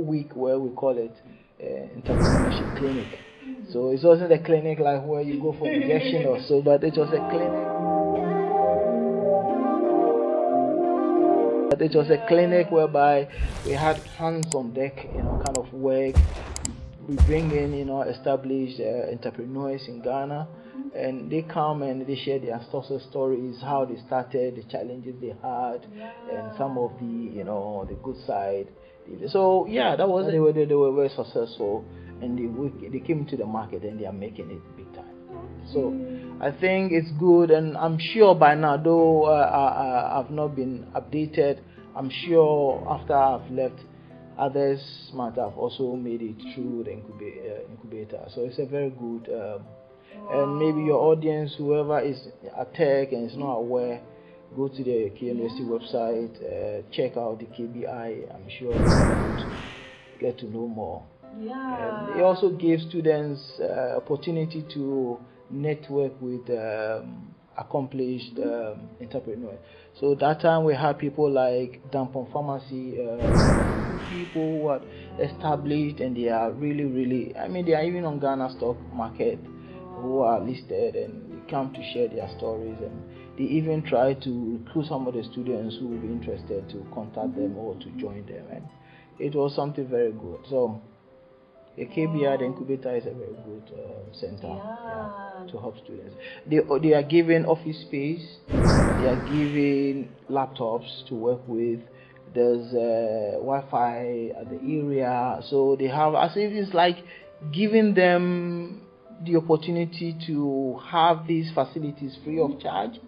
week where we call it entrepreneurship clinic. So it wasn't a clinic like where you go for injection or so, but it was a clinic. But it was a clinic whereby we had hands on deck, kind of work. We bring in, established entrepreneurs in Ghana, and they come and they share their success stories, how they started, the challenges they had, and some of the, the good side. So yeah, that was they were very successful, and they came to the market and they are making it big time. So I think it's good, and I'm sure by now, though I've not been updated, I'm sure after I've left, others might have also made it through the incubator. So it's a very good, and maybe your audience, whoever is at tech and is not aware, go to the K University website, check out the KBI. I'm sure you will get to know more. Yeah. And it also gives students opportunity to network with accomplished entrepreneurs. So that time we had people like Dampon Pharmacy, people who are established and they are really, they are even on Ghana stock market, who are listed, and they come to share their stories, and they even try to recruit some of the students who will be interested to contact them or to join them, and it was something very good. So the KBI, the incubator, is a very good center to help students. They are given office space, they are given laptops to work with, there's Wi-Fi at the area, so they have, as if it's like giving them the opportunity to have these facilities free of charge,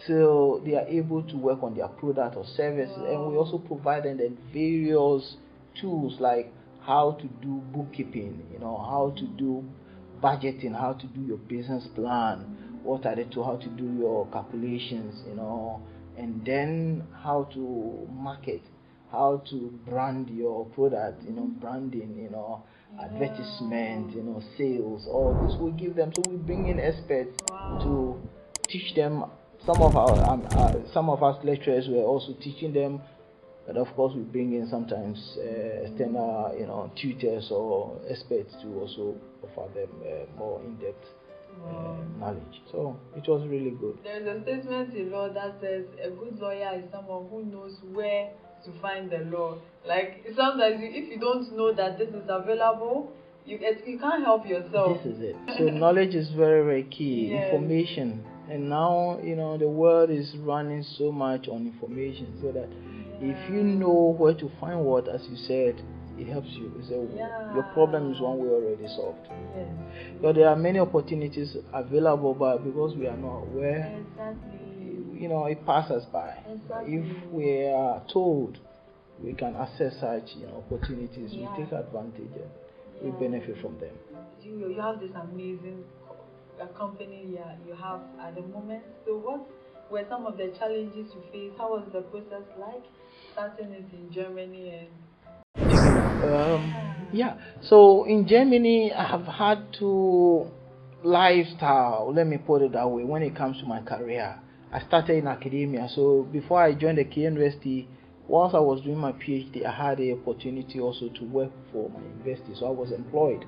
till they are able to work on their product or service. And we also provide them various tools like how to do bookkeeping, how to do budgeting, how to do your business plan, what are the tools, how to do your calculations, and then how to market, how to brand your product, branding, advertisement, sales, all this we give them. So we bring in experts to teach them. Some of us lecturers were also teaching them. But of course, we bring in sometimes external, tutors or experts to also offer them more in-depth knowledge. So it was really good. There's a statement in law that says a good lawyer is someone who knows where to find the law. Like sometimes, if you don't know that this is available, you can't help yourself. This is it. So knowledge is very, very key. Yes. Information, and now the world is running so much on information, so that if you know where to find what, as you said, it helps you. Your problem is one way already solved. Yes. But there are many opportunities available, but because we are not aware, it passes by. Exactly. If we are told we can access such opportunities, we take advantage and we benefit from them. You have this amazing company you have at the moment. So what were some of the challenges you faced? How was the process like starting it in Germany? So in Germany, I have had to lifestyle, let me put it that way, when it comes to my career. I started in academia, so before I joined the K University, once I was doing my PhD, I had the opportunity also to work for my university. So I was employed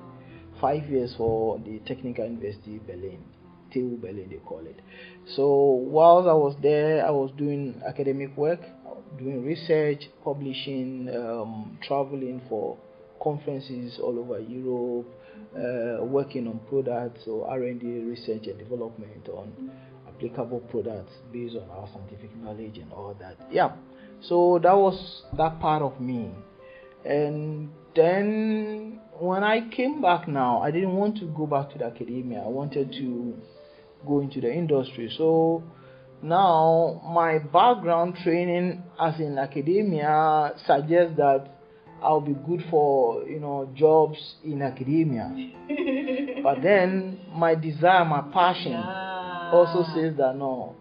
5 years for the Technical University Berlin, TU Berlin they call it. So whilst I was there, I was doing academic work, doing research, publishing, traveling for conferences all over Europe, working on products or R&D, research and development on applicable products based on our scientific knowledge and all that. So that was that part of me. And then when I came back now, I didn't want to go back to the academia. I wanted to go into the industry. So now my background training as in academia suggests that I'll be good for jobs in academia. But then my desire, my passion also says that no,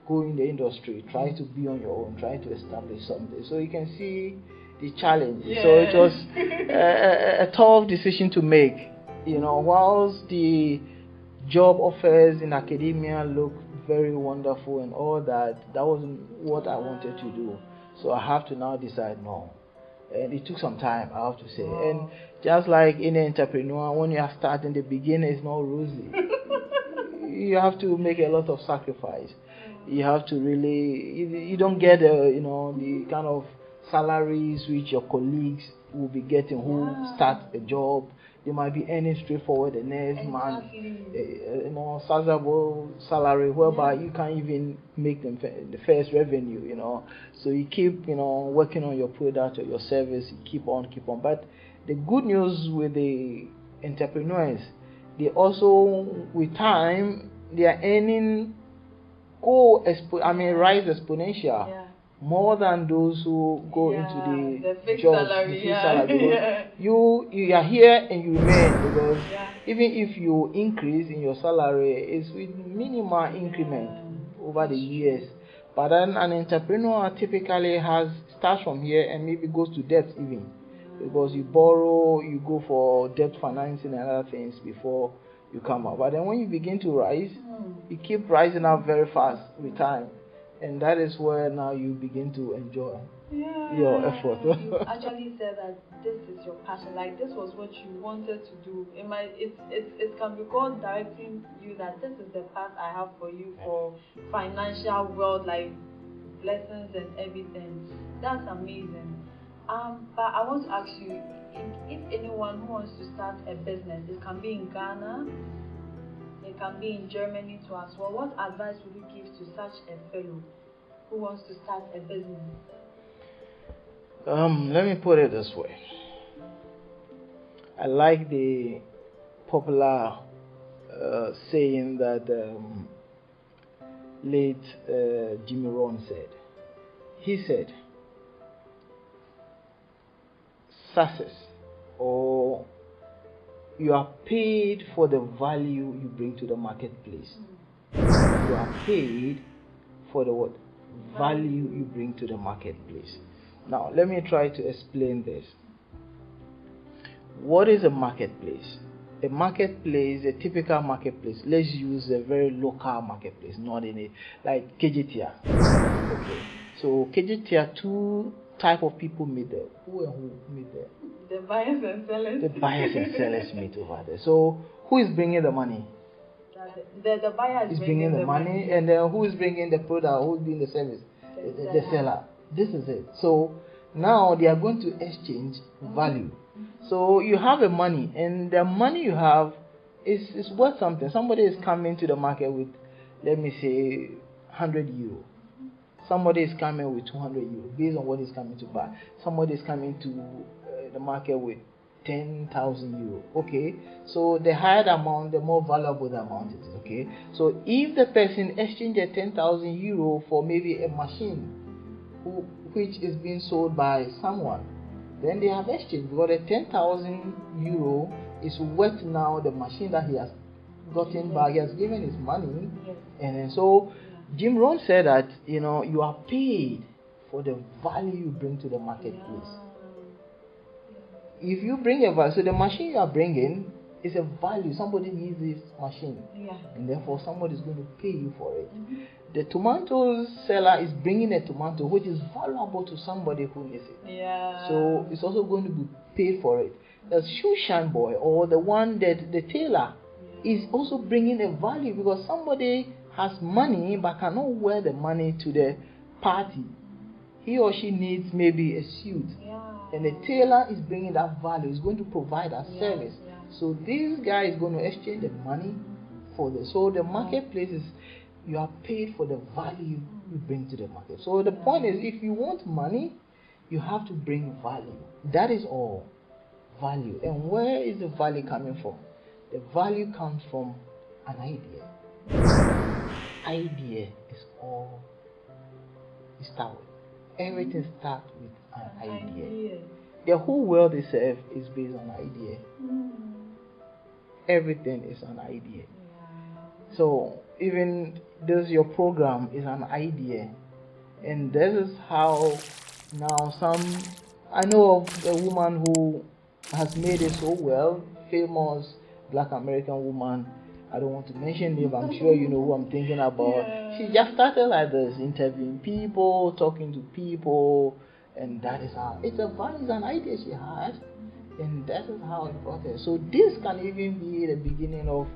go in the industry, try to be on your own, try to establish something. So you can see the challenge. So it was a tough decision to make. Whilst the job offers in academia look very wonderful and all that, that wasn't what I wanted to do. So I have to now decide, no, And it took some time, I have to say. Wow. And just like any entrepreneur, when you are starting, the beginning is not rosy. You have to make a lot of sacrifice. You have to really, you don't get the kind of salaries which your colleagues will be getting who start a job. They might be earning straightforward the next month, sizable salary whereby you can't even make them the first revenue. So you keep working on your product or your service. You keep on. But the good news with the entrepreneurs, they also with time they are earning rise exponential. Yeah. More than those who go into the fixed jobs, salary, the fixed salary. You are here and you remain, because even if you increase in your salary, it's with minimal increment over the years. But then an entrepreneur typically starts from here and maybe goes to debt even, because you borrow, you go for debt financing and other things before you come out. But then when you begin to rise, you keep rising up very fast with time. And that is where now you begin to enjoy your effort. You actually said that this is your passion, like this was what you wanted to do. It can be called directing you that this is the path I have for you for financial wealth, like blessings and everything. That's amazing. But I want to ask you, if anyone who wants to start a business, it can be in Ghana, it can be in Germany too as well. What advice would you give to such a fellow who wants to start a business? Let me put it this way. I like the popular saying that late Jimmy Rohn said. He said, success, or you are paid for the value you bring to the marketplace. You are paid for the what? Value you bring to the marketplace. Now, let me try to explain this. What is a marketplace? A marketplace, a typical marketplace. Let's use a very local marketplace, not in like KGTR. Okay. So KGTR, two type of people meet there. Who and who meet there? The buyers and sellers. The buyers and sellers meet over there. So who is bringing the money? The buyer is bringing the money, and then who is bringing the product? Who is doing the service? The seller. This is it. So now they are going to exchange value. So you have a money, and the money you have is worth something. Somebody is coming to the market with, let me say, 100 euro. Somebody is coming with 200 euro based on what he's coming to buy. Somebody is coming to the market with 10,000 euro. Okay, so the higher the amount, the more valuable the amount is. Okay, so if the person exchanges 10,000 euro for maybe a machine which is being sold by someone, then they have exchanged, because the 10,000 euro is worth now the machine that he has gotten back. He has given his money, and then so Jim Rohn said that you are paid for the value you bring to the marketplace. If you bring a value, so the machine you are bringing is a value. Somebody needs this machine, and therefore somebody is going to pay you for it. The tomato seller is bringing a tomato which is valuable to somebody who needs it. So it's also going to be paid for it. The shoe shine boy, or the one that the tailor, is also bringing a value, because somebody has money but cannot wear the money to the party. He or she needs maybe a suit, and the tailor is bringing that value. He's going to provide that service. So this guy is going to exchange the money for this. So the marketplace is, you are paid for the value you bring to the market. So the point is, if you want money, you have to bring value. That is all. Value. And where is the value coming from? The value comes from an idea. Idea is all you start with. Everything starts with an idea. The whole world itself is based on idea. Everything is an idea. So even this your program is an idea, and this is how now I know of a woman who has made it so well, famous Black American woman. I don't want to mention name, I'm sure you know who I'm thinking about. She just started like this, interviewing people, talking to people, And that is how it's an idea she had, and that is how it brought her. So this can even be the beginning of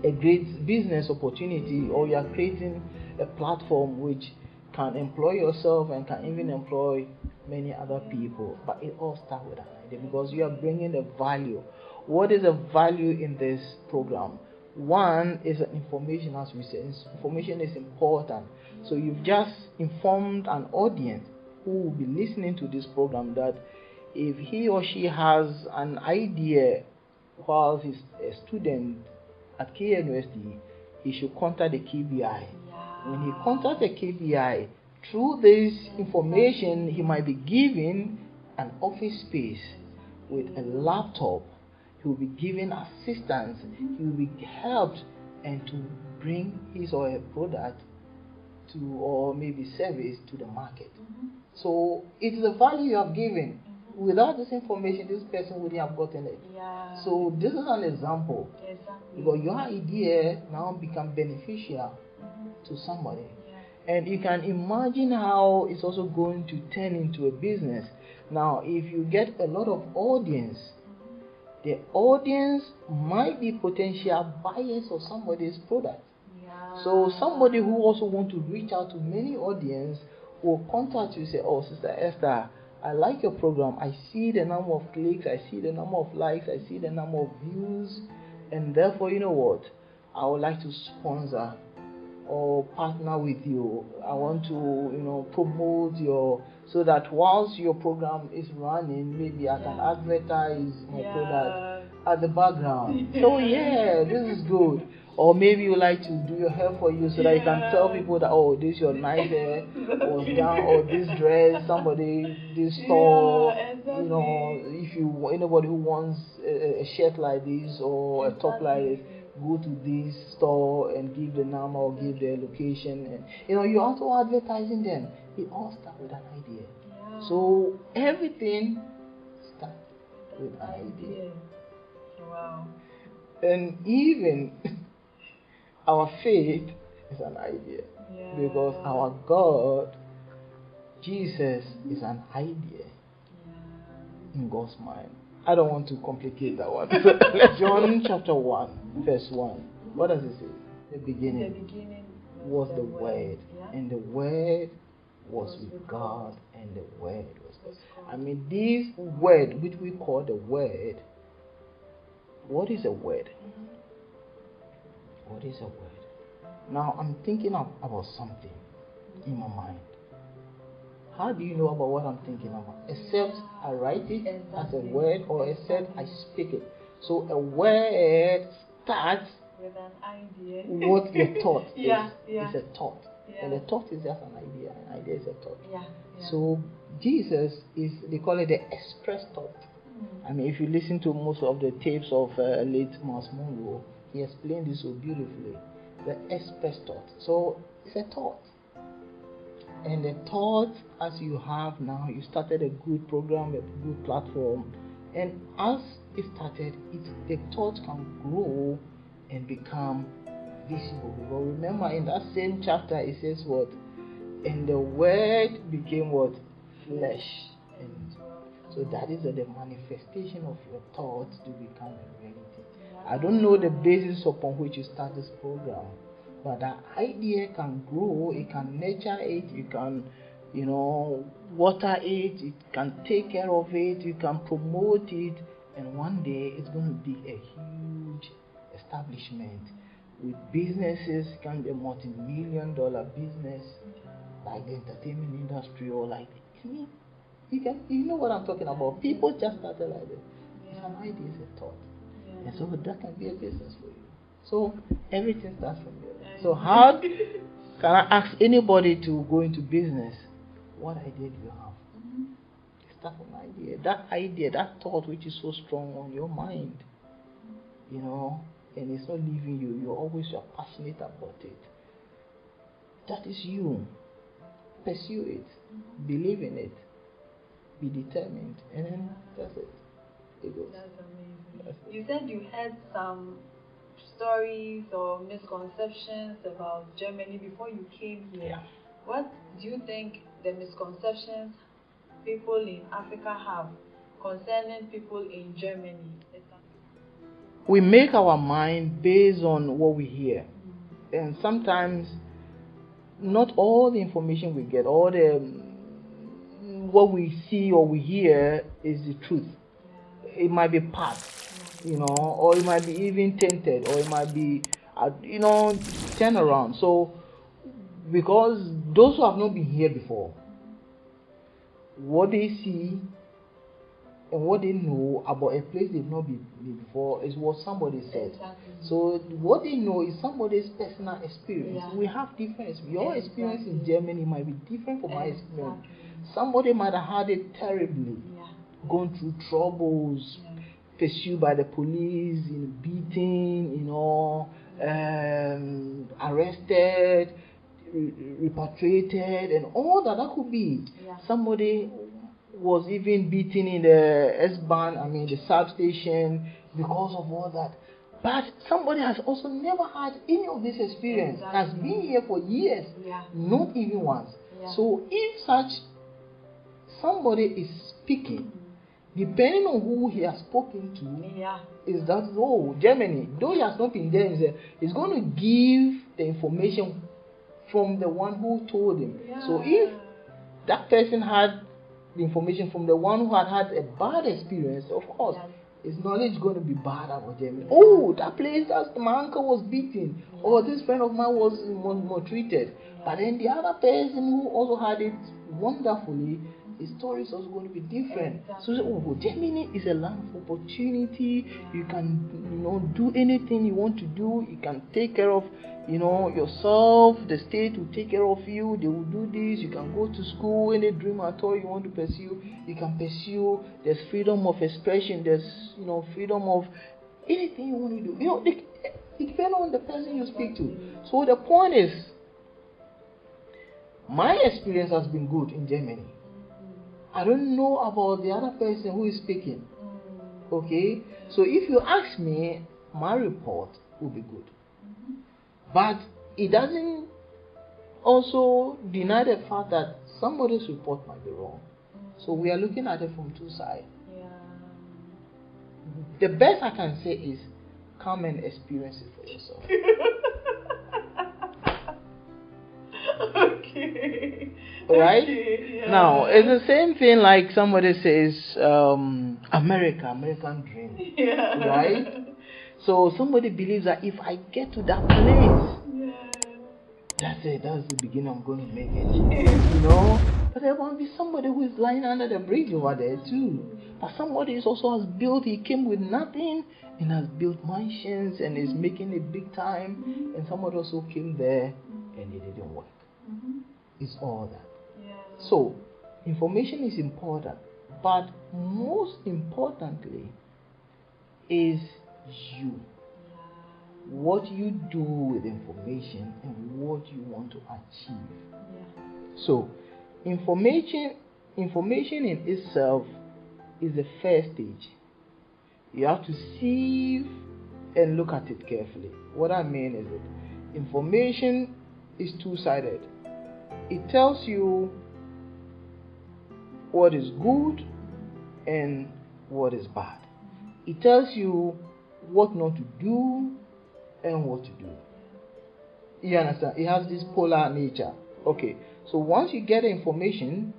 a great business opportunity, or you are creating a platform which can employ yourself and can even employ many other people. But it all starts with an idea, because you are bringing a value. What is the value in this program? One is information, as we said. Information is important. So you've just informed an audience who will be listening to this program that if he or she has an idea while he's a student at K University, he should contact the KBI. Yeah. When he contacts the KBI, through this information, he might be given an office space with a laptop. He will be given assistance. He will be helped and to bring his or her product to, or maybe service to the market. So it's the value you have given. Without this information, this person wouldn't have gotten it. Yeah. So this is an example. Exactly. Because your idea now become beneficial to somebody. Yeah. And you can imagine how it's also going to turn into a business. Now, if you get a lot of audience, the audience might be potential buyers of somebody's product. Yeah. So somebody who also want to reach out to many audience will contact you and say, "Oh, Sister Esther, I like your program. I see the number of clicks, I see the number of likes, I see the number of views, and therefore, you know what? I would like to sponsor or partner with you. I want to, promote so that whilst your program is running, maybe I can advertise my product at the background." So yeah, this is good. Or maybe you like to do your hair for you so that you can tell people that, "Oh, this your nice hair was done," or "This dress, this store." Exactly. If anybody who wants a shirt like this or a top like this, go to this store and give the number or give their location, and you're also advertising them. It all starts with an idea. Yeah. So everything starts with an idea. Wow. And even our faith is an idea. Yeah. Because our God, Jesus, is an idea in God's mind. I don't want to complicate that one. So, John chapter 1, verse 1. What does it say? The beginning was the Word, and the Word was with God, and the Word was God. I mean, this word, which we call the Word, what is a word? What is a word? Now, I'm thinking about something in my mind. How do you know about what I'm thinking about? Except I write it as a word, or except I speak it. So a word starts with an idea. What your thought is. It's a thought. Yeah. And a thought is just an idea. An idea is a thought. Yeah. So Jesus is, they call it the express thought. I mean, if you listen to most of the tapes of late Miles Monroe, he explained this so beautifully. The express thought. So it's a thought. And the thought, as you have now, you started a good program, a good platform, and as it started, the thought can grow and become visible. But remember, in that same chapter, it says what? And the Word became what? Flesh. And so that is the manifestation of your thoughts to become a reality. I don't know the basis upon which you start this program, but that idea can grow, it can nurture it, you can, water it, it can take care of it, you can promote it, and one day it's going to be a huge establishment with businesses. It can be a multi-million-dollar business like the entertainment industry, or like, you know what I'm talking about. People just started like this. It's an idea, it's a thought. And so that can be a business for you. So everything starts from there. So how can I ask anybody to go into business? What idea do you have? Start from an idea, that thought which is so strong on your mind, and it's not leaving you. You're passionate about it. That is you. Pursue it. Believe in it. Be determined. And then that's it. It goes. That's amazing. You said you had some stories or misconceptions about Germany before you came here. Yeah. What do you think the misconceptions people in Africa have concerning people in Germany? We make our mind based on what we hear. And sometimes not all the information we get, all the what we see or we hear is the truth. It might be part, or it might be even tainted, or it might be, turned around. So, because those who have not been here before, what they see and what they know about a place they've not been before is what somebody said. Exactly. So what they know is somebody's personal experience. Yeah. We have different. Your Exactly. experience in Germany might be different from my experience. Exactly. Somebody might have had it terribly, gone through troubles, pursued by the police, beaten, arrested, repatriated, and all that. That could be. Somebody was even beaten in the S-Bahn, the substation, because of all that. But somebody has also never had any of this experience, has been here for years, not even once. So if such somebody is speaking, depending on who he has spoken to, is that, Germany, though he has not been there himself, is going to give the information from the one who told him. So if that person had the information from the one who had a bad experience, of course, his knowledge is going to be bad about Germany. Oh, that place, my uncle was beaten, or this friend of mine was maltreated. But then the other person who also had it wonderfully, his story is also going to be different. So, Germany is a land of opportunity. You can, do anything you want to do. You can take care of, yourself. The state will take care of you. They will do this. You can go to school. Any dream at all you want to pursue, you can pursue. There's freedom of expression. There's, freedom of anything you want to do. It depends on the person you speak to. So the point is, my experience has been good in Germany. I don't know about the other person who is speaking. Okay? So if you ask me, my report will be good. But it doesn't also deny the fact that somebody's report might be wrong. So we are looking at it from two sides. The best I can say is come and experience it for yourself. Okay. Right? Okay, Now, it's the same thing like somebody says, American dream. Right? So somebody believes that if I get to that place, that's it, that's the beginning, I'm going to make it. But there might be somebody who is lying under the bridge over there too. But somebody also has built, he came with nothing and has built mansions and is making it big time. And somebody also came there and it didn't work. It's all that. So, information is important, but most importantly is you. What you do with information and what you want to achieve. So, information in itself is the first stage. You have to sieve and look at it carefully. What I mean is that information is two-sided. It tells you what is good and what is bad. It tells you what not to do and what to do. You understand? It has this polar nature. Okay, so once you get the information,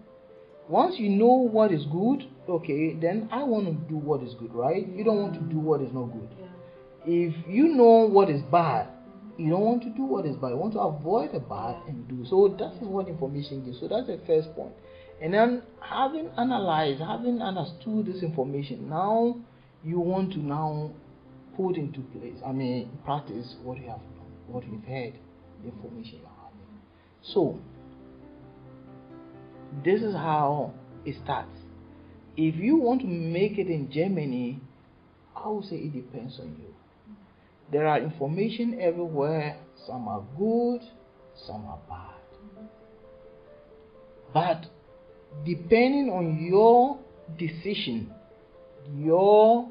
once you know what is good, okay, then I want to do what is good, right? You don't want to do what is not good. If you know what is bad, you don't want to do what is bad. You want to avoid the bad and do. So that is what information gives. So that's the first point. And then having analyzed, having understood this information, now you want to now put into place, practice what you have done, what you've heard, the information you're having. So this is how it starts. If you want to make it in Germany, I would say it depends on you. There are information everywhere. Some are good, some are bad. But depending on your decision, your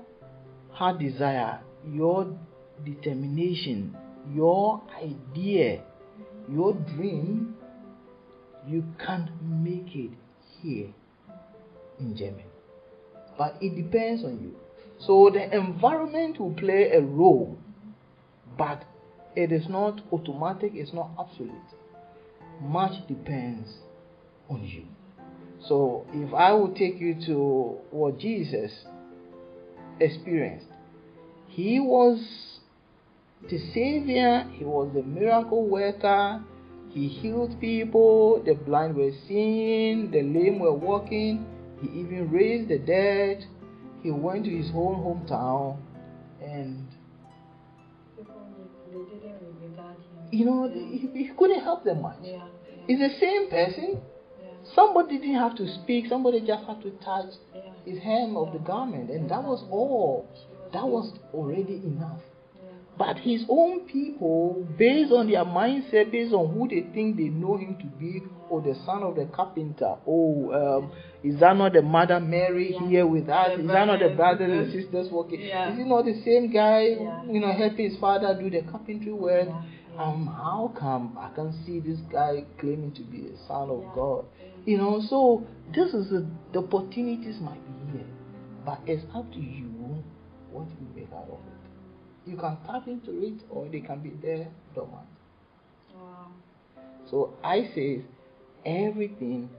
heart desire, your determination, your idea, your dream, you can't make it here in Germany. But it depends on you. So the environment will play a role, but it is not automatic, it's not absolute. Much depends on you. So if I will take you to what Jesus experienced, he was the Savior, he was the miracle worker, he healed people, the blind were seeing, the lame were walking, he even raised the dead, he went to his own hometown, and They didn't regard him. he couldn't help them much. Yeah. It's the same person. Yeah. Somebody didn't have to speak, somebody just had to touch Yeah. his hem of the garment, and that was all. That was already enough. Yeah. But his own people, based on their mindset, based on who they think they know him to be, or the son of the carpenter, is that not the mother Mary here with us? Is that not the brothers and sisters working? Yeah. Is he not the same guy, Yeah. helping his father do the carpentry work? Yeah. How come I can see this guy claiming to be the son of Yeah. God? So this is the opportunities might be here, but it's up to you what you make out of it. You can tap into it, or they can be there dormant. Wow. So I say everything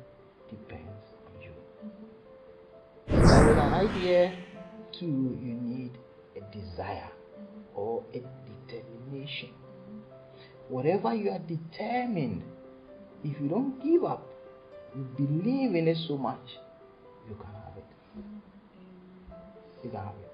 depends on you. But with an idea, too, you need a desire or a determination. Whatever you are determined, if you don't give up, you believe in it so much, you can have it. You can have it.